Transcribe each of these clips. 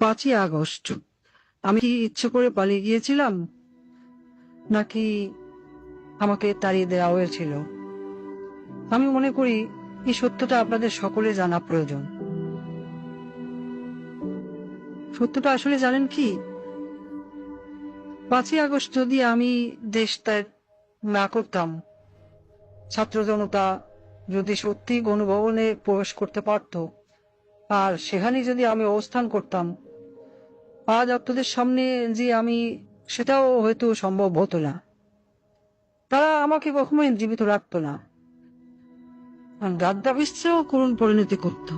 5ই August আমি কি ইচ্ছে করে পালিয়ে গিয়েছিলাম, নাকি আমাকে তাড়িয়ে দেওয়া হয়েছিল? আমি মনে করি এই সত্যটা আপনাদের সকলে জানা প্রয়োজন। সত্যটা আসলে জানেন কি, 5ই আগস্ট যদি আমি দেশ ত্যাগ না করতাম, ছাত্র জনতা যদি সত্যি গণভবনে প্রবেশ করতে পারত, আর সেখানে যদি আমি অবস্থান করতাম, আজ আপনাদের সামনে যে আমি, সেটাও হয়তো সম্ভব হতো না। তারা আমাকে কখনোই জীবিত রাখতো না, আর গাদ্দাফিসও করুণ পরিণতি করত।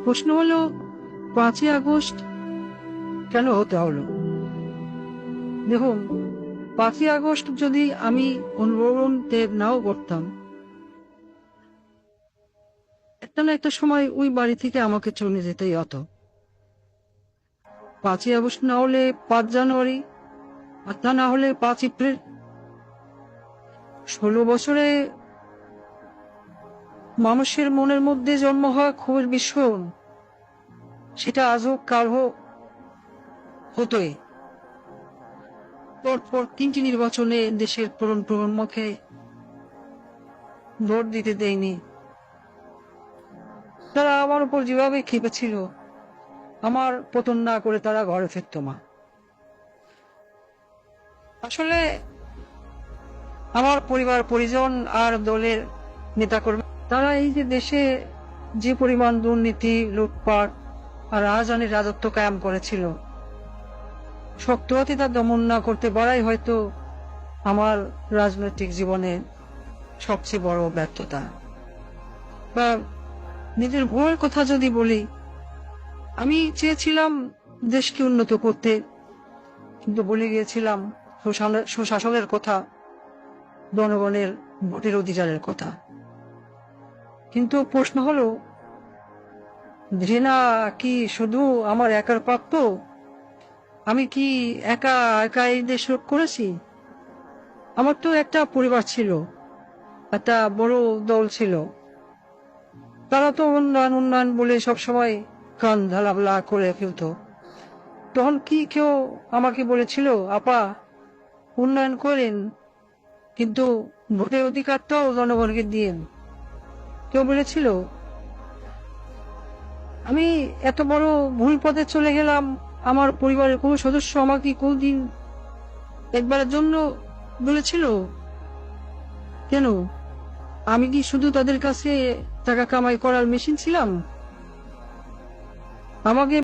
প্রশ্ন হলো, 5ই আগস্ট কেন হতে হলো? দেখুন, 5ই আগস্ট যদি আমি অনুভবন ত্যাগ নাও করতাম, একটা না একটা সময় ওই বাড়ি থেকে আমাকে চলে যেতেই হতো। 5ই আগস্ট না হলে 5 জানুয়ারি, আর তা না হলে 5 এপ্রিল। 16 বছরে মানুষের মনের মধ্যে জন্ম হওয়া ক্ষোভের বিস্ফোরণ, সেটা আজ হোক কাল হোক হতোই। পরপর 3টি নির্বাচনে দেশের প্রজন্মকে ভোট দিতে দেয়নি। তারা আমার উপর যেভাবে খেপেছিল, আমার পতন না করে তারা ঘরে ফিরত না। আসলে আমার পরিবার পরিজন আর দলের নেতাকর্মী, তারা এই যে দেশে যে পরিমাণ দুর্নীতি, লুটপাট আর রাহাজানির রাজত্ব কায়েম করেছিল, শক্ত হাতে তা দমন না করতে পারাই হয়তো আমার রাজনৈতিক জীবনে সবচেয়ে বড় ব্যর্থতা। বা নিজের ভুলের কথা যদি বলি, আমি চেয়েছিলাম দেশকে উন্নত করতে, কিন্তু বলে গিয়েছিলাম সুশাসনের কথা, জনগণের ভোটের অধিকারের কথা। কিন্তু প্রশ্ন হলো, ঘৃণা কি শুধু আমার একার প্রাপ্য? আমি কি একা একা এই দেশ রোধ করেছি? আমার তো একটা পরিবার ছিল, একটা বড় দল ছিল। তারা তো উন্নয়ন উন্নয়ন বলে সবসময় কান ঢালাবলা করে ফেলত। তখন কি কেউ আমাকে বলেছিল, আপা উন্নয়ন করেন, কিন্তু ভোটের অধিকারটাও জনগণকে দিয়েন? কেউ বলেছিল? আমি এত বড় ভুল পথে চলে গেলাম, আমার পরিবারের কোনো সদস্য আমাকে কোনদিন একবারের জন্য বলেছিল? কেন? আমি কি শুধু তাদের কাছে টাকা কামাই করার মেশিন ছিলাম? আমাকে